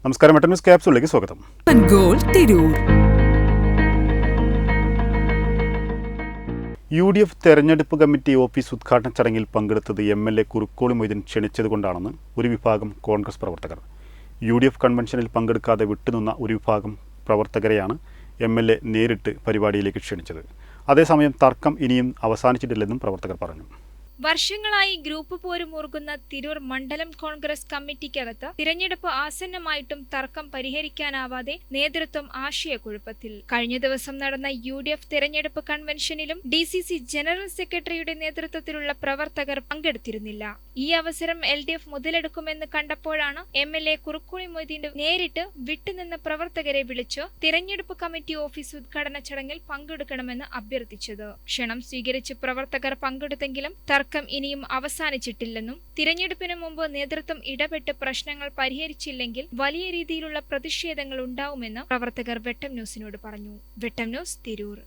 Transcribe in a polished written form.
നമസ്കാരം, വെട്ടം ന്യൂസ് ക്യാപ്സൂളിലേക്ക് സ്വാഗതം. UDF തെരഞ്ഞെടുപ്പ് കമ്മിറ്റി ഓഫീസ് ഉദ്ഘാടന ചടങ്ങിൽ പങ്കെടുത്തത് MLA കുറുക്കോളി മൊയ്തീൻ ക്ഷണിച്ചതുകൊണ്ടാണെന്ന് ഒരു വിഭാഗം കോൺഗ്രസ് പ്രവർത്തകർ. UDF കൺവെൻഷനിൽ പങ്കെടുക്കാതെ വിട്ടുനിന്ന ഒരു വിഭാഗം പ്രവർത്തകരെയാണ് MLA നേരിട്ട് പരിപാടിയിലേക്ക് ക്ഷണിച്ചത്. അതേസമയം തർക്കം ഇനിയും അവസാനിച്ചിട്ടില്ലെന്നും പ്രവർത്തകർ പറഞ്ഞു. വർഷങ്ങളായി ഗ്രൂപ്പ് പോരുമുറുകുന്ന തിരൂർ മണ്ഡലം കോൺഗ്രസ് കമ്മിറ്റിക്കകത്ത് തിരഞ്ഞെടുപ്പ് ആസന്നമായിട്ടും തർക്കം പരിഹരിക്കാനാവാതെ നേതൃത്വം ആശയക്കുഴപ്പത്തിൽ. കഴിഞ്ഞ ദിവസം നടന്ന UDF തെരഞ്ഞെടുപ്പ് കൺവെൻഷനിലും DCC ജനറൽ സെക്രട്ടറിയുടെ നേതൃത്വത്തിലുള്ള പ്രവർത്തകർ പങ്കെടുത്തിരുന്നില്ല. ഈ അവസരം LDF മുതലെടുക്കുമെന്ന് കണ്ടപ്പോഴാണ് MLA കുറുക്കോളി മൊയ്തീൻ നേരിട്ട് വിട്ടുനിന്ന പ്രവർത്തകരെ വിളിച്ച് തിരഞ്ഞെടുപ്പ് കമ്മിറ്റി ഓഫീസ് ഉദ്ഘാടന ചടങ്ങിൽ പങ്കെടുക്കണമെന്ന് അഭ്യർത്ഥിച്ചത്. ക്ഷണം സ്വീകരിച്ച് പ്രവർത്തകർ പങ്കെടുത്തെങ്കിലും തർക്കം ഇനിയും അവസാനിച്ചിട്ടില്ലെന്നും തിരഞ്ഞെടുപ്പിന് മുമ്പ് നേതൃത്വം ഇടപെട്ട് പ്രശ്നങ്ങൾ പരിഹരിച്ചില്ലെങ്കിൽ വലിയ രീതിയിലുള്ള പ്രതിഷേധങ്ങൾ ഉണ്ടാവുമെന്ന് പ്രവർത്തകർ വെട്ടം ന്യൂസിനോട് പറഞ്ഞു. വെട്ടം ന്യൂസ്, തിരൂർ.